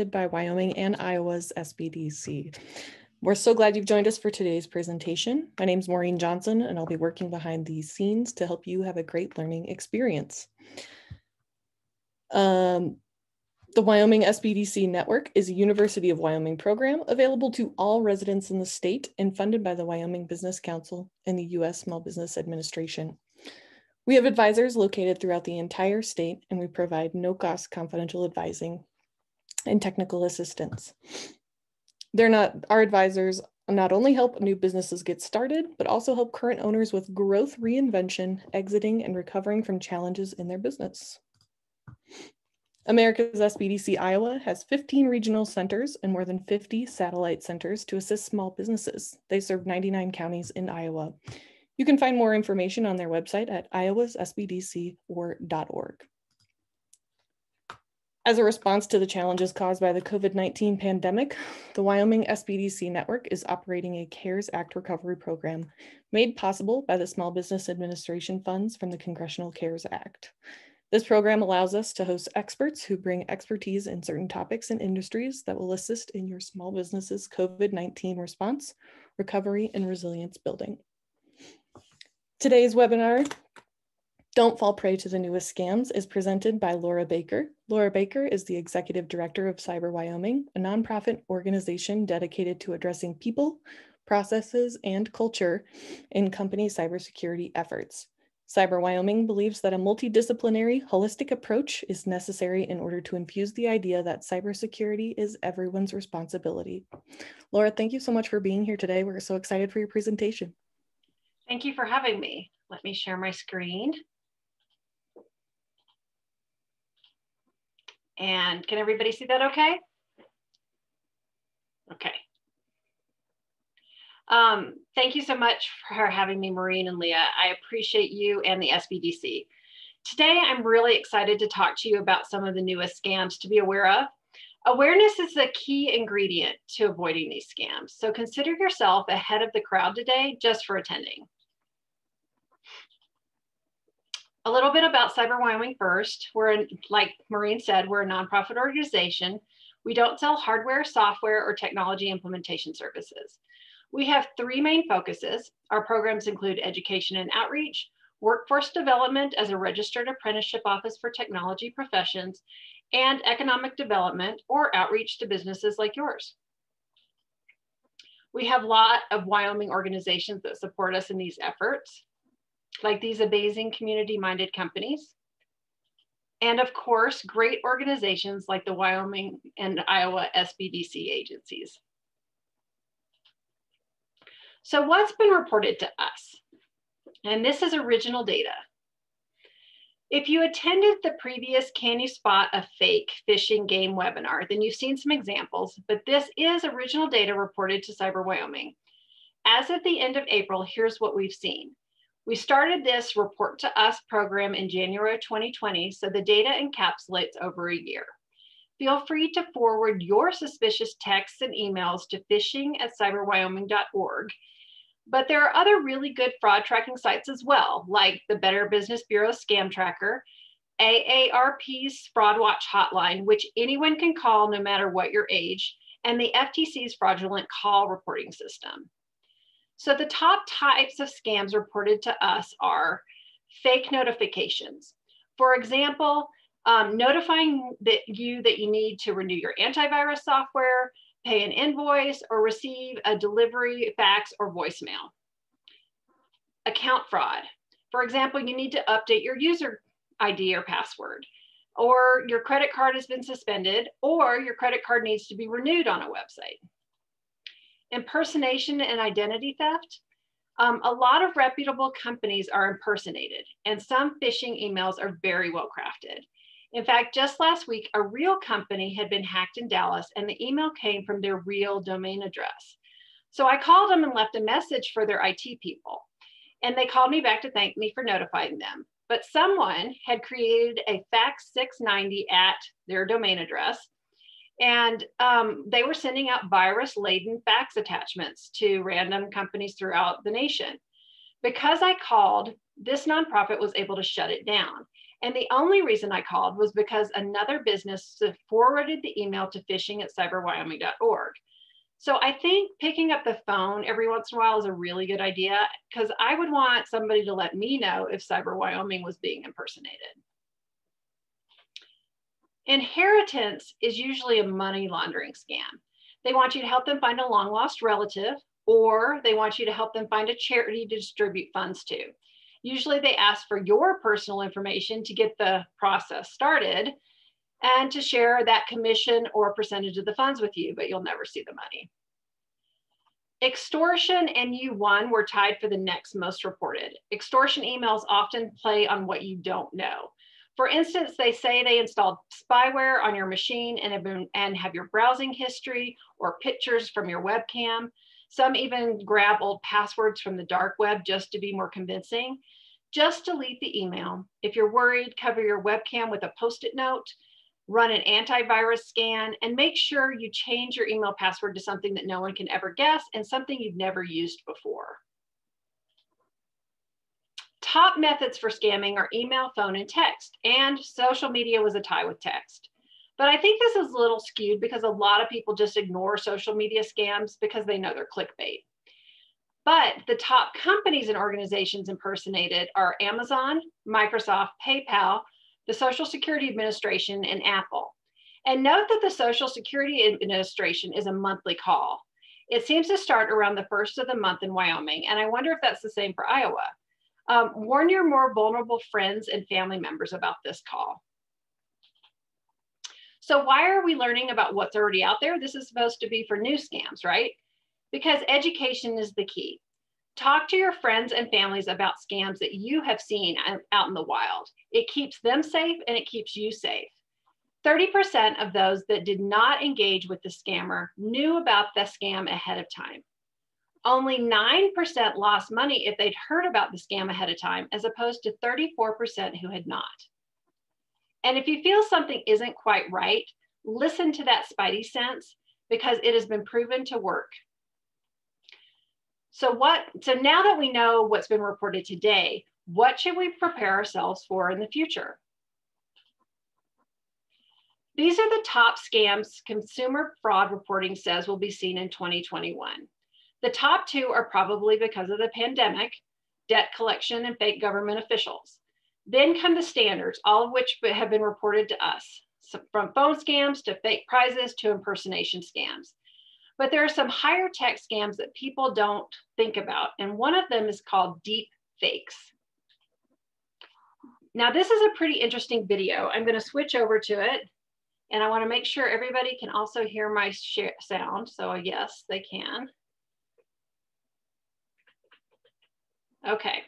by Wyoming and Iowa's SBDC. We're so glad you've joined us for today's presentation. My name is Maureen Johnson, and I'll be working behind these scenes to help you have a great learning experience. The Wyoming SBDC Network is a University of Wyoming program available to all residents in the state and funded by the Wyoming Business Council and the U.S. Small Business Administration. We have advisors located throughout the entire state, and we provide no-cost confidential advising and technical assistance. Our advisors not only help new businesses get started, but also help current owners with growth, reinvention, exiting, and recovering from challenges in their business. America's SBDC Iowa has 15 regional centers and more than 50 satellite centers to assist small businesses. They serve 99 counties in Iowa. You can find more information on their website at iowasSBDC.org. As a response to the challenges caused by the COVID-19 pandemic, the Wyoming SBDC Network is operating a CARES Act recovery program made possible by the Small Business Administration funds from the Congressional CARES Act. This program allows us to host experts who bring expertise in certain topics and industries that will assist in your small business's COVID-19 response, recovery, and resilience building. Today's webinar, Don't Fall Prey to the Newest Scams, is presented by Laura Baker. Laura Baker is the Executive Director of Cyber Wyoming, a nonprofit organization dedicated to addressing people, processes, and culture in company cybersecurity efforts. Cyber Wyoming believes that a multidisciplinary, holistic approach is necessary in order to infuse the idea that cybersecurity is everyone's responsibility. Laura, thank you so much for being here today. We're so excited for your presentation. Thank you for having me. Let me share my screen. And can everybody see that okay? Okay. Thank you so much for having me, Maureen and Leah. I appreciate you and the SBDC. Today, I'm really excited to talk to you about some of the newest scams to be aware of. Awareness is the key ingredient to avoiding these scams. So consider yourself ahead of the crowd today just for attending. A little bit about Cyber Wyoming first. Like Maureen said, we're a nonprofit organization. We don't sell hardware, software, or technology implementation services. We have three main focuses. Our programs include education and outreach, workforce development as a registered apprenticeship office for technology professions, and economic development or outreach to businesses like yours. We have a lot of Wyoming organizations that support us in these efforts, like these amazing community-minded companies. And of course, great organizations like the Wyoming and Iowa SBDC agencies. So what's been reported to us? And this is original data. If you attended the previous Can You Spot a Fake Phishing Game webinar, then you've seen some examples, but this is original data reported to Cyber Wyoming. As of the end of April, here's what we've seen. We started this Report to Us program in January of 2020, so the data encapsulates over a year. Feel free to forward your suspicious texts and emails to phishing@cyberwyoming.org. But there are other really good fraud tracking sites as well, like the Better Business Bureau Scam Tracker, AARP's Fraud Watch Hotline, which anyone can call no matter what your age, and the FTC's Fraudulent Call Reporting System. So the top types of scams reported to us are fake notifications. For example, notifying you that you need to renew your antivirus software, pay an invoice, or receive a delivery fax or voicemail. Account fraud. For example, you need to update your user ID or password, or your credit card has been suspended, or your credit card needs to be renewed on a website. Impersonation and identity theft. A lot of reputable companies are impersonated, and some phishing emails are very well crafted. In fact, just last week, a real company had been hacked in Dallas, and the email came from their real domain address. So I called them and left a message for their IT people, and they called me back to thank me for notifying them. But someone had created a fax 690 at their domain address, and they were sending out virus-laden fax attachments to random companies throughout the nation. Because I called, this nonprofit was able to shut it down. And the only reason I called was because another business forwarded the email to phishing@cyberwyoming.org. So I think picking up the phone every once in a while is a really good idea, because I would want somebody to let me know if Cyber Wyoming was being impersonated. Inheritance is usually a money laundering scam. They want you to help them find a long lost relative, or they want you to help them find a charity to distribute funds to. Usually they ask for your personal information to get the process started and to share that commission or percentage of the funds with you, but you'll never see the money. Extortion and U1 were tied for the next most reported. Extortion emails often play on what you don't know. For instance, they say they installed spyware on your machine and have your browsing history or pictures from your webcam. Some even grab old passwords from the dark web just to be more convincing. Just delete the email. If you're worried, cover your webcam with a Post-it note, run an antivirus scan, and make sure you change your email password to something that no one can ever guess and something you've never used before. Top methods for scamming are email, phone, and text, and social media was a tie with text. But I think this is a little skewed because a lot of people just ignore social media scams because they know they're clickbait. But the top companies and organizations impersonated are Amazon, Microsoft, PayPal, the Social Security Administration, and Apple. And note that the Social Security Administration is a monthly call. It seems to start around the first of the month in Wyoming, and I wonder if that's the same for Iowa. Warn your more vulnerable friends and family members about this call. So why are we learning about what's already out there? This is supposed to be for new scams, right? Because education is the key. Talk to your friends and families about scams that you have seen out in the wild. It keeps them safe and it keeps you safe. 30% of those that did not engage with the scammer knew about the scam ahead of time. Only 9% lost money if they'd heard about the scam ahead of time, as opposed to 34% who had not. And if you feel something isn't quite right, listen to that spidey sense, because it has been proven to work. So now that we know what's been reported today, what should we prepare ourselves for in the future? These are the top scams consumer fraud reporting says will be seen in 2021. The top two are probably because of the pandemic, debt collection, and fake government officials. Then come the standards, all of which have been reported to us, from phone scams to fake prizes to impersonation scams. But there are some higher tech scams that people don't think about, and one of them is called deep fakes. Now, this is a pretty interesting video. I'm going to switch over to it, and I want to make sure everybody can also hear my sound. So yes, they can. Okay,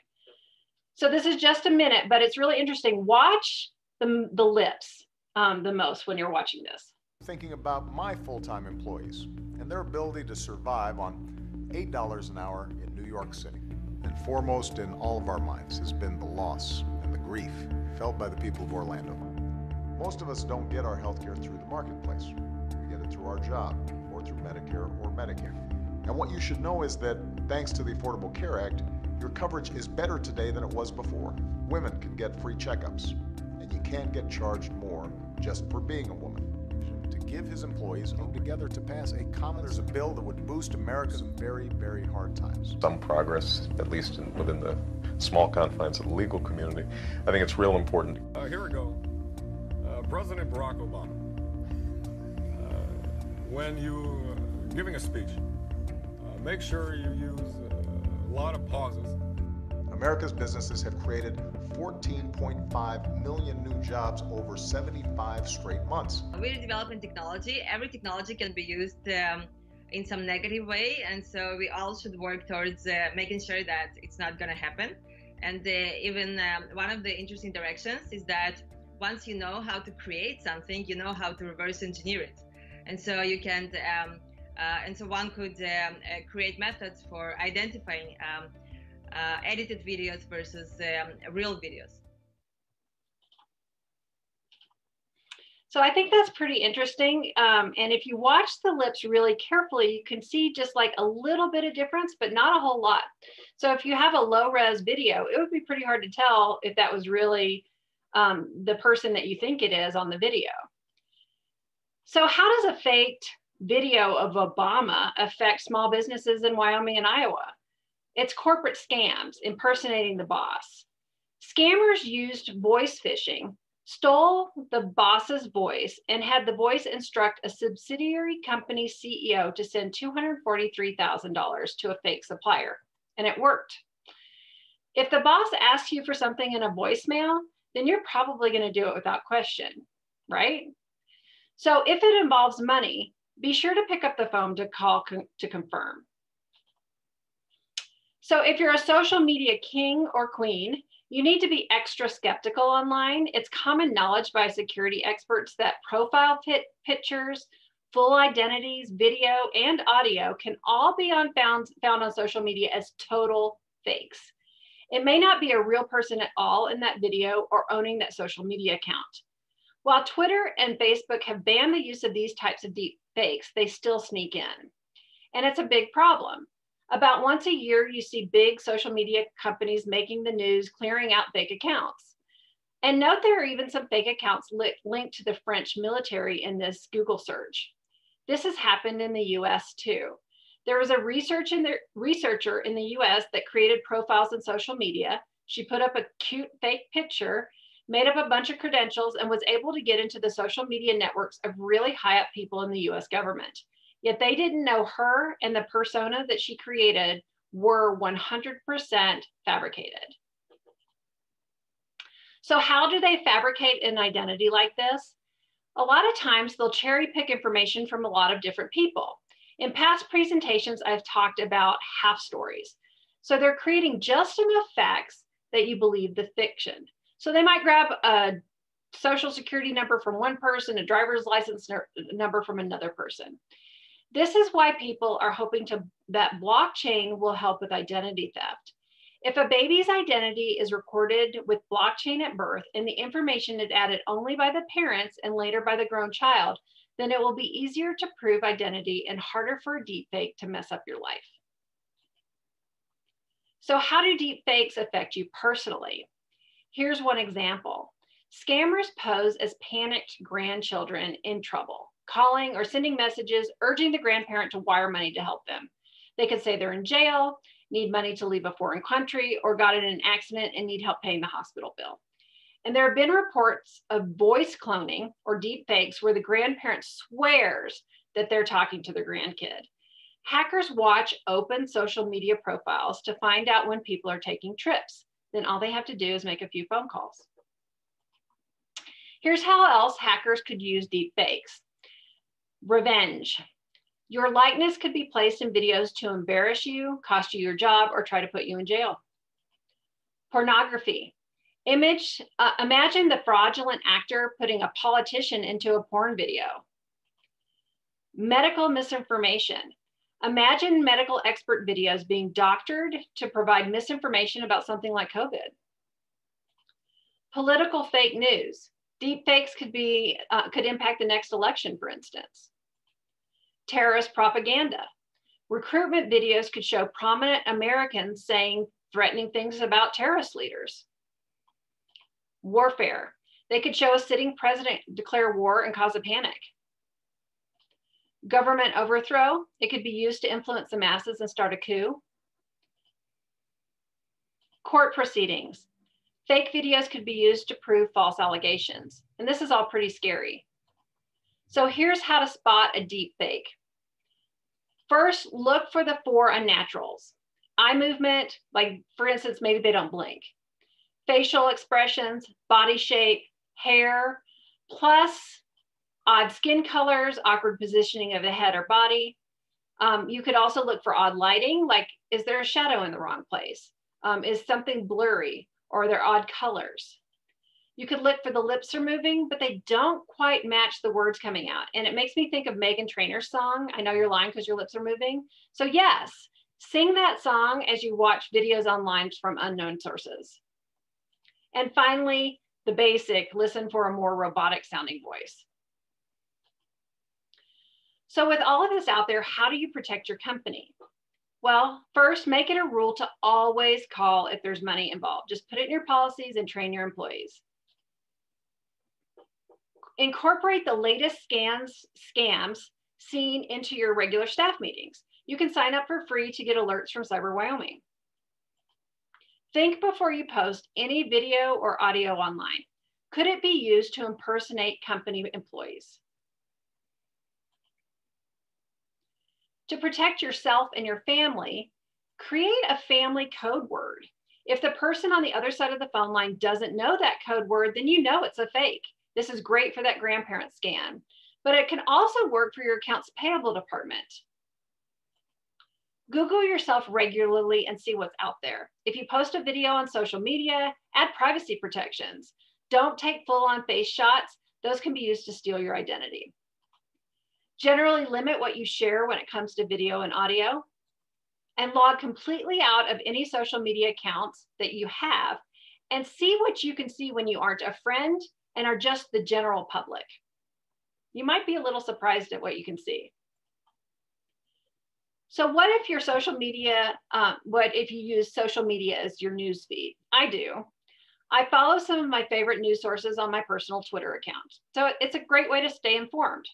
so this is just a minute, but it's really interesting. Watch the lips the most when you're watching this. Thinking about my full-time employees and their ability to survive on $8 an hour in New York City. And foremost in all of our minds has been the loss and the grief felt by the people of Orlando. Most of us don't get our health care through the marketplace. We get it through our job or through Medicare or Medicare. And what you should know is that thanks to the Affordable Care Act, your coverage is better today than it was before. Women can get free checkups, and you can't get charged more just for being a woman. To give his employees came together to pass a common, there's a bill that would boost America's very, very hard times. Some progress, at least within the small confines of the legal community. I think it's real important. Here we go. President Barack Obama, when you giving a speech, make sure you use a lot of pauses. America's businesses have created 14.5 million new jobs over 75 straight months. We're developing technology. Every technology can be used in some negative way, and so we all should work towards making sure that it's not going to happen. And even one of the interesting directions is that once you know how to create something, you know how to reverse engineer it. And so you can, and so one could create methods for identifying edited videos versus real videos. So I think that's pretty interesting. And if you watch the lips really carefully, you can see just like a little bit of difference, but not a whole lot. So if you have a low res video, it would be pretty hard to tell if that was really the person that you think it is on the video. So how does a faked video of Obama affect small businesses in Wyoming and Iowa? It's corporate scams impersonating the boss. Scammers used voice phishing, stole the boss's voice, and had the voice instruct a subsidiary company CEO to send $243,000 to a fake supplier, and it worked. If the boss asks you for something in a voicemail, then you're probably going to do it without question, right? So if it involves money, be sure to pick up the phone to call to confirm. So if you're a social media king or queen, you need to be extra skeptical online. It's common knowledge by security experts that profile pictures, full identities, video, and audio can all be found on social media as total fakes. It may not be a real person at all in that video or owning that social media account. While Twitter and Facebook have banned the use of these types of deep fakes, they still sneak in. And it's a big problem. About once a year, you see big social media companies making the news, clearing out fake accounts. And note there are even some fake accounts linked to the French military in this Google search. This has happened in the US too. There was a researcher in the US that created profiles in social media. She put up a cute fake picture, made up a bunch of credentials, and was able to get into the social media networks of really high up people in the US government. Yet they didn't know her and the persona that she created were 100% fabricated. So how do they fabricate an identity like this? A lot of times they'll cherry pick information from a lot of different people. In past presentations, I've talked about half stories. So they're creating just enough facts that you believe the fiction. So they might grab a social security number from one person, a driver's license number from another person. This is why people are hoping that blockchain will help with identity theft. If a baby's identity is recorded with blockchain at birth and the information is added only by the parents and later by the grown child, then it will be easier to prove identity and harder for a deepfake to mess up your life. So how do deepfakes affect you personally? Here's one example. Scammers pose as panicked grandchildren in trouble, calling or sending messages urging the grandparent to wire money to help them. They could say they're in jail, need money to leave a foreign country, or got in an accident and need help paying the hospital bill. And there have been reports of voice cloning or deep fakes where the grandparent swears that they're talking to their grandkid. Hackers watch open social media profiles to find out when people are taking trips. Then all they have to do is make a few phone calls. Here's how else hackers could use deep fakes. Revenge. Your likeness could be placed in videos to embarrass you, cost you your job, or try to put you in jail. Pornography. Imagine the fraudulent actor putting a politician into a porn video. Medical misinformation. Imagine medical expert videos being doctored to provide misinformation about something like COVID. Political fake news. Deep fakes could impact the next election, for instance. Terrorist propaganda. Recruitment videos could show prominent Americans saying threatening things about terrorist leaders. Warfare. They could show a sitting president declare war and cause a panic. Government overthrow. It could be used to influence the masses and start a coup. Court proceedings. Fake videos could be used to prove false allegations. And this is all pretty scary. So here's how to spot a deep fake. First, look for the 4 unnaturals. Eye movement, like for instance, maybe they don't blink. Facial expressions, body shape, hair, plus odd skin colors, awkward positioning of the head or body. You could also look for odd lighting, like is there a shadow in the wrong place? Is something blurry, or are there odd colors? You could look for the lips are moving, but they don't quite match the words coming out. And it makes me think of Meghan Trainor's song, I Know You're Lying Because Your Lips Are Moving. So yes, sing that song as you watch videos online from unknown sources. And finally, the basic, listen for a more robotic sounding voice. So with all of this out there, how do you protect your company? Well, first, make it a rule to always call if there's money involved. Just put it in your policies and train your employees. Incorporate the latest scams seen into your regular staff meetings. You can sign up for free to get alerts from Cyber Wyoming. Think before you post any video or audio online. Could it be used to impersonate company employees? To protect yourself and your family, create a family code word. If the person on the other side of the phone line doesn't know that code word, then you know it's a fake. This is great for that grandparent scam, but it can also work for your accounts payable department. Google yourself regularly and see what's out there. If you post a video on social media, add privacy protections. Don't take full-on face shots. Those can be used to steal your identity. Generally limit what you share when it comes to video and audio, and log completely out of any social media accounts that you have, and see what you can see when you aren't a friend and are just the general public. You might be a little surprised at what you can see. So what if your social media, what if you use social media as your news feed? I do. I follow some of my favorite news sources on my personal Twitter account. So it's a great way to stay informed.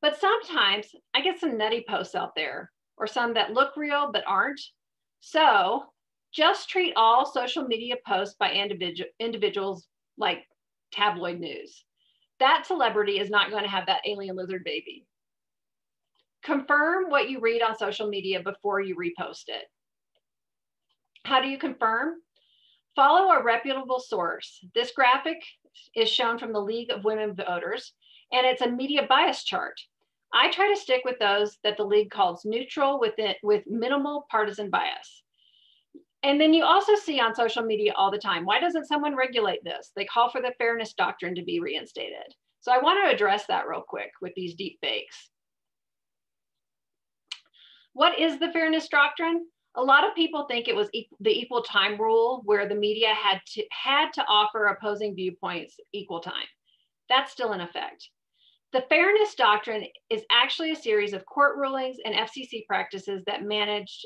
But sometimes I get some nutty posts out there, or some that look real but aren't. So just treat all social media posts by individuals like tabloid news. That celebrity is not going to have that alien lizard baby. Confirm what you read on social media before you repost it. How do you confirm? Follow a reputable source. This graphic is shown from the League of Women Voters, and it's a media bias chart. I try to stick with those that the League calls neutral with minimal partisan bias. And then you also see on social media all the time, why doesn't someone regulate this? They call for the fairness doctrine to be reinstated. So I want to address that real quick with these deep fakes. What is the fairness doctrine? A lot of people think it was the equal time rule, where the media had to offer opposing viewpoints equal time. That's still in effect. The fairness doctrine is actually a series of court rulings and FCC practices that manage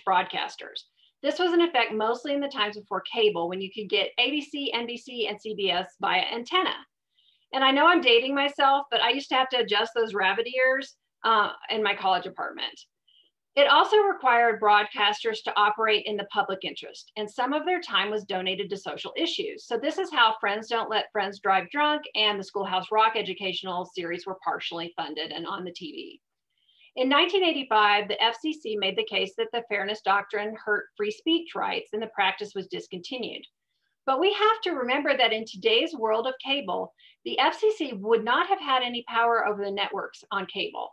broadcasters. This was in effect mostly in the times before cable, when you could get ABC, NBC, and CBS via antenna. And I know I'm dating myself, but I used to have to adjust those rabbit ears in my college apartment. It also required broadcasters to operate in the public interest, and some of their time was donated to social issues. So this is how Friends Don't Let Friends Drive Drunk and the Schoolhouse Rock educational series were partially funded and on the TV. In 1985, the FCC made the case that the fairness doctrine hurt free speech rights, and the practice was discontinued. But we have to remember that in today's world of cable, the FCC would not have had any power over the networks on cable,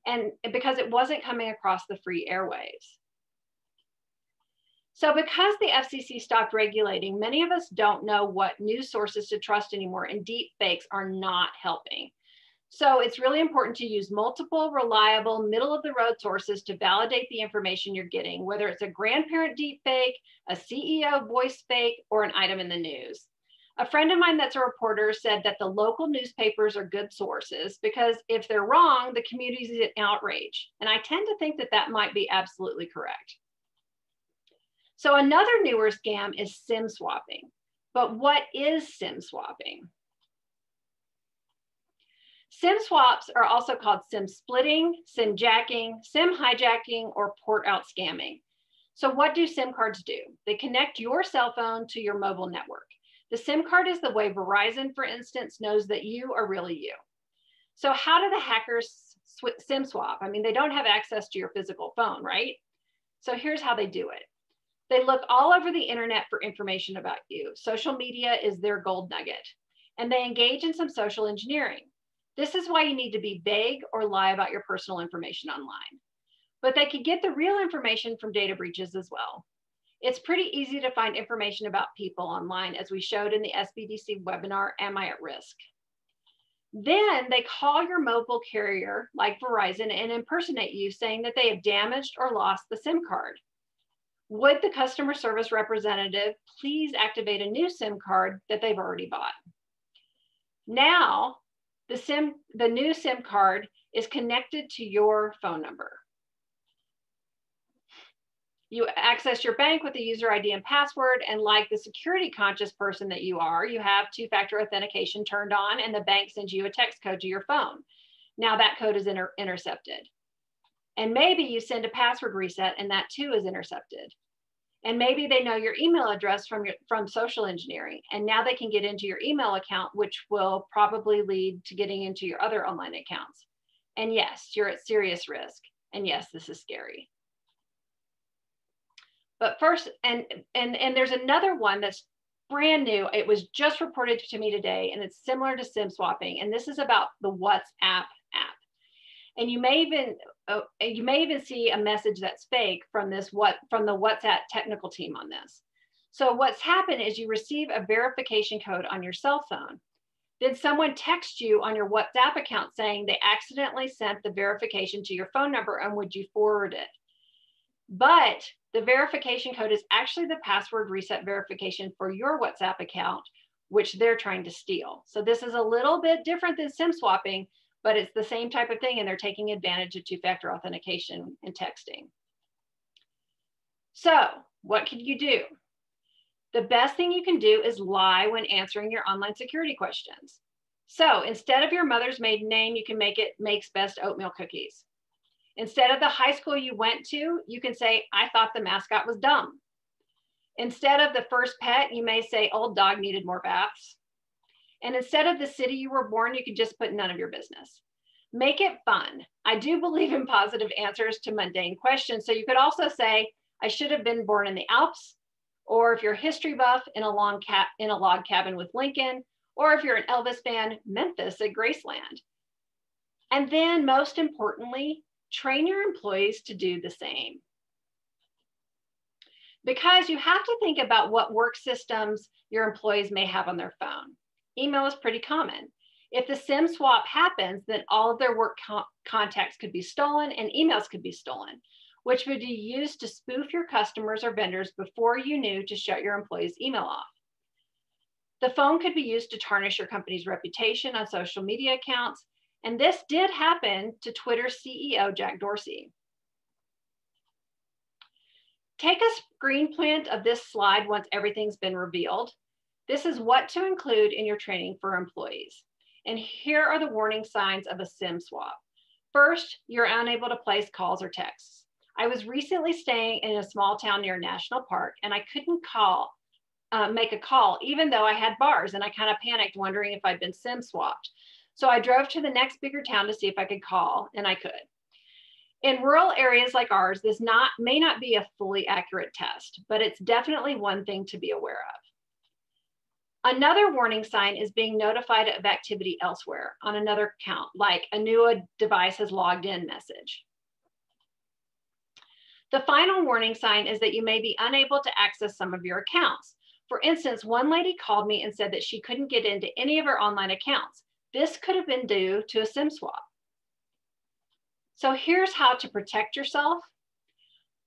and because it wasn't coming across the free airwaves. So because the FCC stopped regulating, many of us don't know what news sources to trust anymore, and deep fakes are not helping. So it's really important to use multiple, reliable, middle-of-the-road sources to validate the information you're getting, whether it's a grandparent deep fake, a CEO voice fake, or an item in the news. A friend of mine that's a reporter said that the local newspapers are good sources because if they're wrong, the community is in outrage. And I tend to think that that might be absolutely correct. So another newer scam is SIM swapping. But what is SIM swapping? SIM swaps are also called SIM splitting, SIM jacking, SIM hijacking, or port out scamming. So what do SIM cards do? They connect your cell phone to your mobile network. The SIM card is the way Verizon, for instance, knows that you are really you. So how do the hackers SIM swap? I mean, they don't have access to your physical phone, right? So here's how they do it. They look all over the internet for information about you. Social media is their gold nugget, and they engage in some social engineering. This is why you need to be vague or lie about your personal information online. But they could get the real information from data breaches as well. It's pretty easy to find information about people online, as we showed in the SBDC webinar, Am I at Risk? Then they call your mobile carrier like Verizon and impersonate you, saying that they have damaged or lost the SIM card. Would the customer service representative please activate a new SIM card that they've already bought? Now, the new SIM card is connected to your phone number. You access your bank with a user ID and password, and like the security conscious person that you are, you have two-factor authentication turned on, and the bank sends you a text code to your phone. Now that code is intercepted. And maybe you send a password reset and that too is intercepted. And maybe they know your email address from social engineering, and now they can get into your email account, which will probably lead to getting into your other online accounts. And yes, you're at serious risk. And yes, this is scary. But first, and there's another one that's brand new. It was just reported to me today, and it's similar to SIM swapping. And this is about the WhatsApp app. And you may even see a message that's fake from the WhatsApp technical team on this. So what's happened is you receive a verification code on your cell phone. Then someone texts you on your WhatsApp account saying they accidentally sent the verification to your phone number and would you forward it? But the verification code is actually the password reset verification for your WhatsApp account, which they're trying to steal. So this is a little bit different than SIM swapping, but it's the same type of thing, and they're taking advantage of two-factor authentication and texting. So what can you do? The best thing you can do is lie when answering your online security questions. So instead of your mother's maiden name, you can make it makes best oatmeal cookies. Instead of the high school you went to, you can say, I thought the mascot was dumb. Instead of the first pet, you may say, old dog needed more baths. And instead of the city you were born, you can just put none of your business. Make it fun. I do believe in positive answers to mundane questions. So you could also say, I should have been born in the Alps, or if you're a history buff, in a log cabin with Lincoln, or if you're an Elvis fan, Memphis at Graceland. And then most importantly, train your employees to do the same. Because you have to think about what work systems your employees may have on their phone. Email is pretty common. If the SIM swap happens, then all of their work contacts could be stolen and emails could be stolen, which would be used to spoof your customers or vendors before you knew to shut your employees' email off. The phone could be used to tarnish your company's reputation on social media accounts, and this did happen to Twitter's CEO, Jack Dorsey. Take a screen print of this slide once everything's been revealed. This is what to include in your training for employees. And here are the warning signs of a SIM swap. First, you're unable to place calls or texts. I was recently staying in a small town near a national park, and I couldn't make a call, even though I had bars, and I kind of panicked wondering if I'd been SIM swapped. So I drove to the next bigger town to see if I could call, and I could. In rural areas like ours, this may not be a fully accurate test, but it's definitely one thing to be aware of. Another warning sign is being notified of activity elsewhere on another account, like a new device has logged in message. The final warning sign is that you may be unable to access some of your accounts. For instance, one lady called me and said that she couldn't get into any of her online accounts. This could have been due to a SIM swap. So here's how to protect yourself.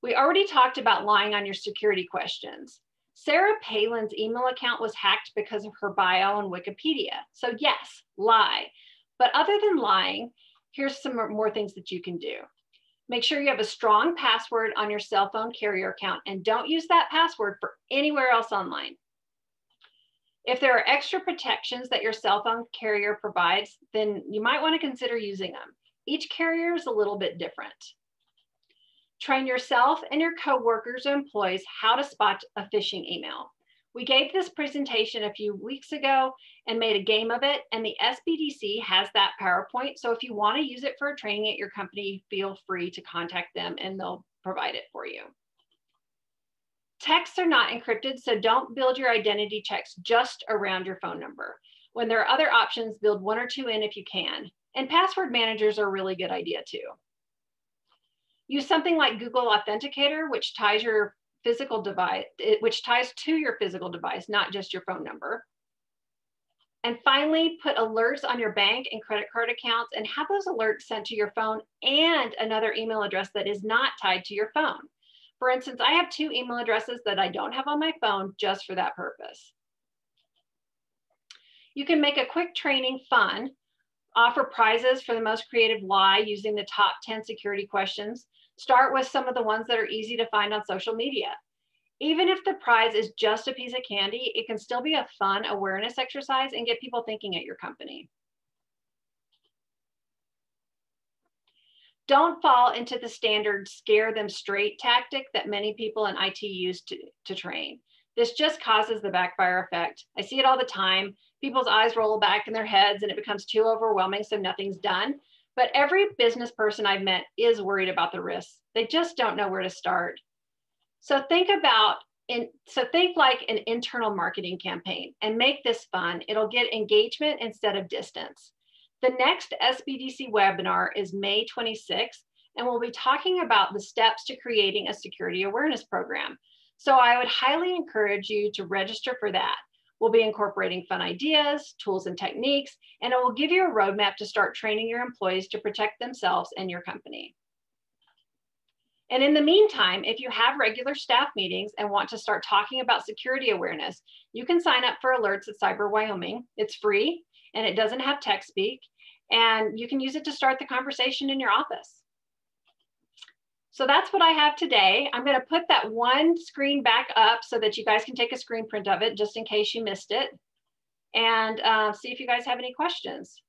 We already talked about lying on your security questions. Sarah Palin's email account was hacked because of her bio on Wikipedia. So yes, lie. But other than lying, here's some more things that you can do. Make sure you have a strong password on your cell phone carrier account and don't use that password for anywhere else online. If there are extra protections that your cell phone carrier provides, then you might want to consider using them. Each carrier is a little bit different. Train yourself and your coworkers or employees how to spot a phishing email. We gave this presentation a few weeks ago and made a game of it, and the SBDC has that PowerPoint. So if you want to use it for a training at your company, feel free to contact them and they'll provide it for you. Texts are not encrypted, so don't build your identity checks just around your phone number. When there are other options, build one or two in if you can. And password managers are a really good idea too. Use something like Google Authenticator, which ties to your physical device, not just your phone number. And finally, put alerts on your bank and credit card accounts and have those alerts sent to your phone and another email address that is not tied to your phone. For instance, I have 2 email addresses that I don't have on my phone just for that purpose. You can make a quick training fun, offer prizes for the most creative lie using the top 10 security questions. Start with some of the ones that are easy to find on social media. Even if the prize is just a piece of candy, it can still be a fun awareness exercise and get people thinking at your company. Don't fall into the standard scare them straight tactic that many people in IT use to train. This just causes the backfire effect. I see it all the time. People's eyes roll back in their heads and it becomes too overwhelming, so nothing's done. But every business person I've met is worried about the risks. They just don't know where to start. So think like an internal marketing campaign and make this fun. It'll get engagement instead of distance. The next SBDC webinar is May 26th, and we'll be talking about the steps to creating a security awareness program. So I would highly encourage you to register for that. We'll be incorporating fun ideas, tools, and techniques, and it will give you a roadmap to start training your employees to protect themselves and your company. And in the meantime, if you have regular staff meetings and want to start talking about security awareness, you can sign up for alerts at Cyber Wyoming. It's free and it doesn't have text speak, and you can use it to start the conversation in your office. So that's what I have today. I'm going to put that one screen back up so that you guys can take a screen print of it just in case you missed it, and see if you guys have any questions.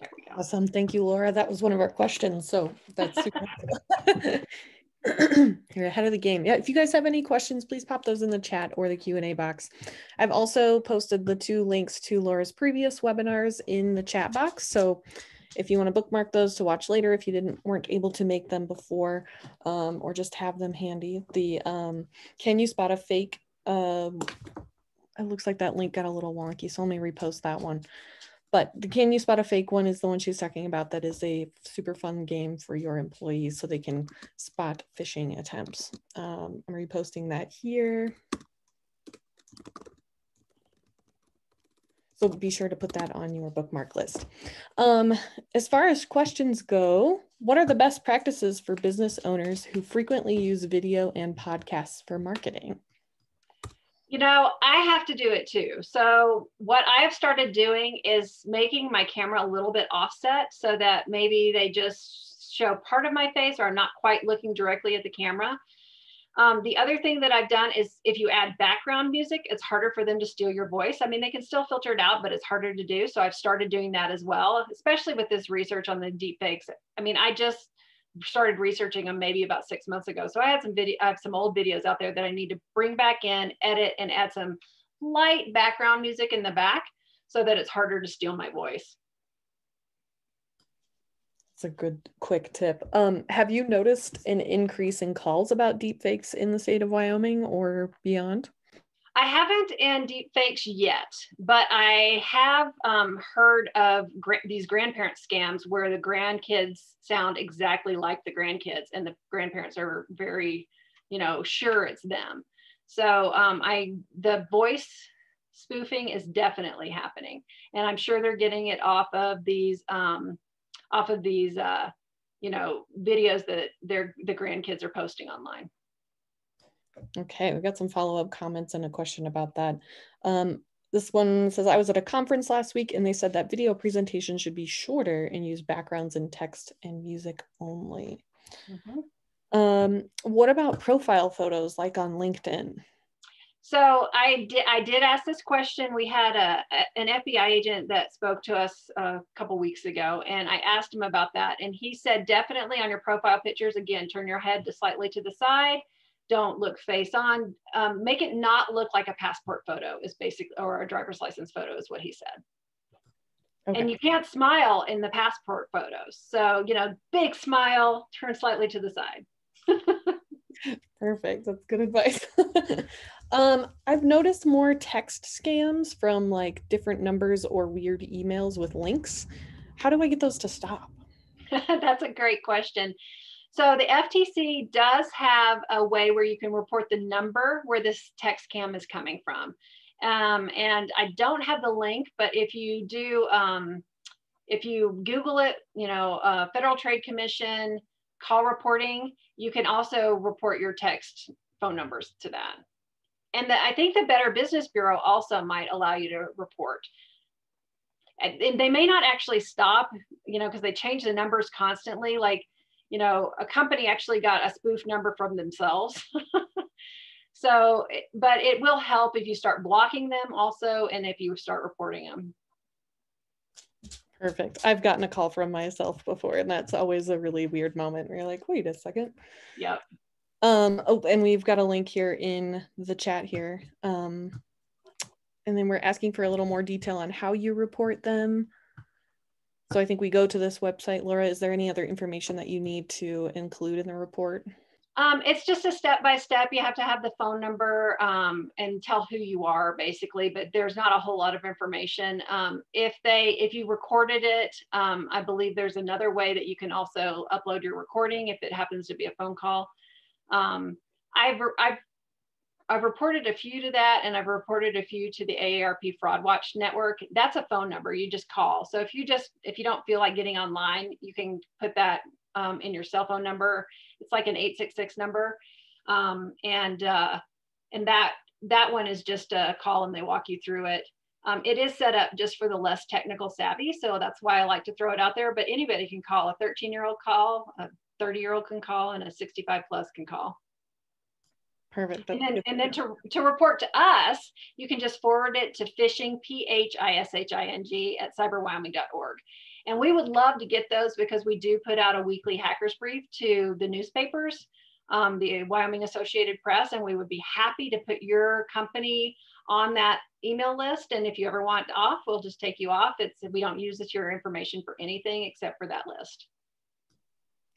There we go. Awesome. Thank you, Laura. That was one of our questions. So that's super helpful. You're ahead of the game. Yeah, if you guys have any questions, please pop those in the chat or the Q&A box. I've also posted the 2 links to Laura's previous webinars in the chat box. So if you want to bookmark those to watch later, if you weren't able to make them before, or just have them handy. The Can You Spot a Fake? It looks like that link got a little wonky, so let me repost that one. But the Can You Spot a Fake one is the one she's talking about. That is a super fun game for your employees so they can spot phishing attempts. I'm reposting that here. So be sure to put that on your bookmark list. As far as questions go, what are the best practices for business owners who frequently use video and podcasts for marketing? You know, I have to do it too. So what I have started doing is making my camera a little bit offset so that maybe they just show part of my face or I'm not quite looking directly at the camera. The other thing that I've done is if you add background music, it's harder for them to steal your voice. I mean, they can still filter it out, but it's harder to do. So I've started doing that as well, especially with this research on the deep fakes. I mean, I just started researching them maybe about 6 months ago. So I have some old videos out there that I need to bring back in, edit, and add some light background music in the back so that it's harder to steal my voice. That's a good quick tip. Have you noticed an increase in calls about deepfakes in the state of Wyoming or beyond? I haven't in deepfakes yet, but I have heard of these grandparent scams where the grandkids sound exactly like the grandkids and the grandparents are very, sure it's them. So the voice spoofing is definitely happening, and I'm sure they're getting it off of these videos that the grandkids are posting online. Okay, we got some follow-up comments and a question about that. This one says, I was at a conference last week and they said that video presentations should be shorter and use backgrounds in text and music only. Mm-hmm. What about profile photos like on LinkedIn? So I did ask this question. We had an FBI agent that spoke to us a couple weeks ago, and I asked him about that. And he said, definitely on your profile pictures, again, turn your head slightly to the side. Don't look face on. Make it not look like a passport photo is basically, or a driver's license photo is what he said. Okay. And you can't smile in the passport photos. So, big smile, turn slightly to the side. Perfect. That's good advice. I've noticed more text scams from like different numbers or weird emails with links. How do I get those to stop? That's a great question. So the FTC does have a way where you can report the number where this text scam is coming from. And I don't have the link, but if you do, if you Google it, Federal Trade Commission call reporting, you can also report your text phone numbers to that. And I think the Better Business Bureau also might allow you to report. and they may not actually stop, because they change the numbers constantly. Like, a company actually got a spoof number from themselves. So, but it will help if you start blocking them also, and if you start reporting them. Perfect. I've gotten a call from myself before, and that's always a really weird moment where you're like, wait a second. Yep. Oh, and we've got a link here in the chat here. And then we're asking for a little more detail on how you report them. So I think we go to this website. Laura, is there any other information that you need to include in the report? It's just a step-by-step. You have to have the phone number and tell who you are, basically, but there's not a whole lot of information. If you recorded it, I believe there's another way that you can also upload your recording if it happens to be a phone call. I've reported a few to that, and I've reported a few to the AARP Fraud Watch Network. That's a phone number you just call. So if you don't feel like getting online, you can put that in your cell phone number. It's like an 866 number. And that one is just a call and they walk you through it. It is set up just for the less technical savvy. So that's why I like to throw it out there, but anybody can call. A 13-year-old call, a 30-year-old can call, and a 65 plus can call. Perfect. And then to report to us, you can just forward it to phishing, PHISHING at cyberwyoming.org. And we would love to get those because we do put out a weekly hackers brief to the newspapers, the Wyoming Associated Press, and we would be happy to put your company on that email list. And if you ever want off, we'll just take you off. We don't use your information for anything except for that list.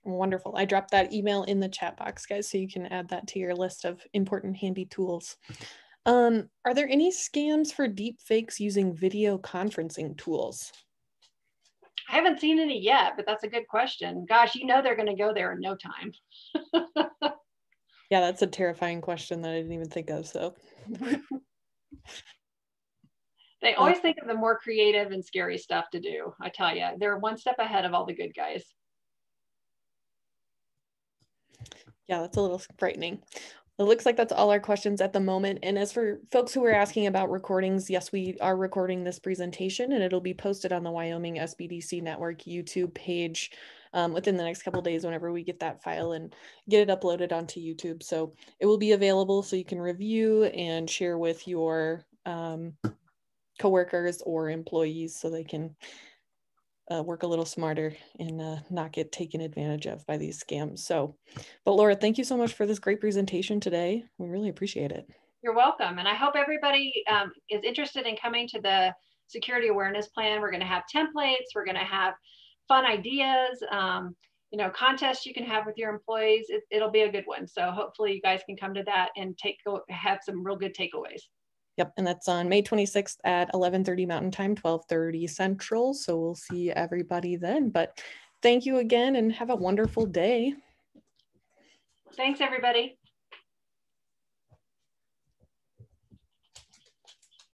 Wonderful. I dropped that email in the chat box, guys, so you can add that to your list of important handy tools. Are there any scams for deep fakes using video conferencing tools? I haven't seen any yet, but that's a good question. Gosh, they're going to go there in no time. Yeah, that's a terrifying question that I didn't even think of. So they always think of the more creative and scary stuff to do. I tell you, they're one step ahead of all the good guys. Yeah, that's a little frightening. It looks like that's all our questions at the moment. And as for folks who are asking about recordings, yes, we are recording this presentation and it'll be posted on the Wyoming SBDC Network YouTube page within the next couple of days whenever we get that file and get it uploaded onto YouTube. So it will be available so you can review and share with your coworkers or employees so they can work a little smarter and not get taken advantage of by these scams. So, but Laura, thank you so much for this great presentation today. We really appreciate it. You're welcome. And I hope everybody is interested in coming to the security awareness plan. We're going to have templates. We're going to have fun ideas, contests you can have with your employees. It'll be a good one. So hopefully you guys can come to that and have some real good takeaways. Yep, and that's on May 26th at 11:30 Mountain Time, 12:30 Central. So we'll see everybody then. But thank you again and have a wonderful day. Thanks, everybody.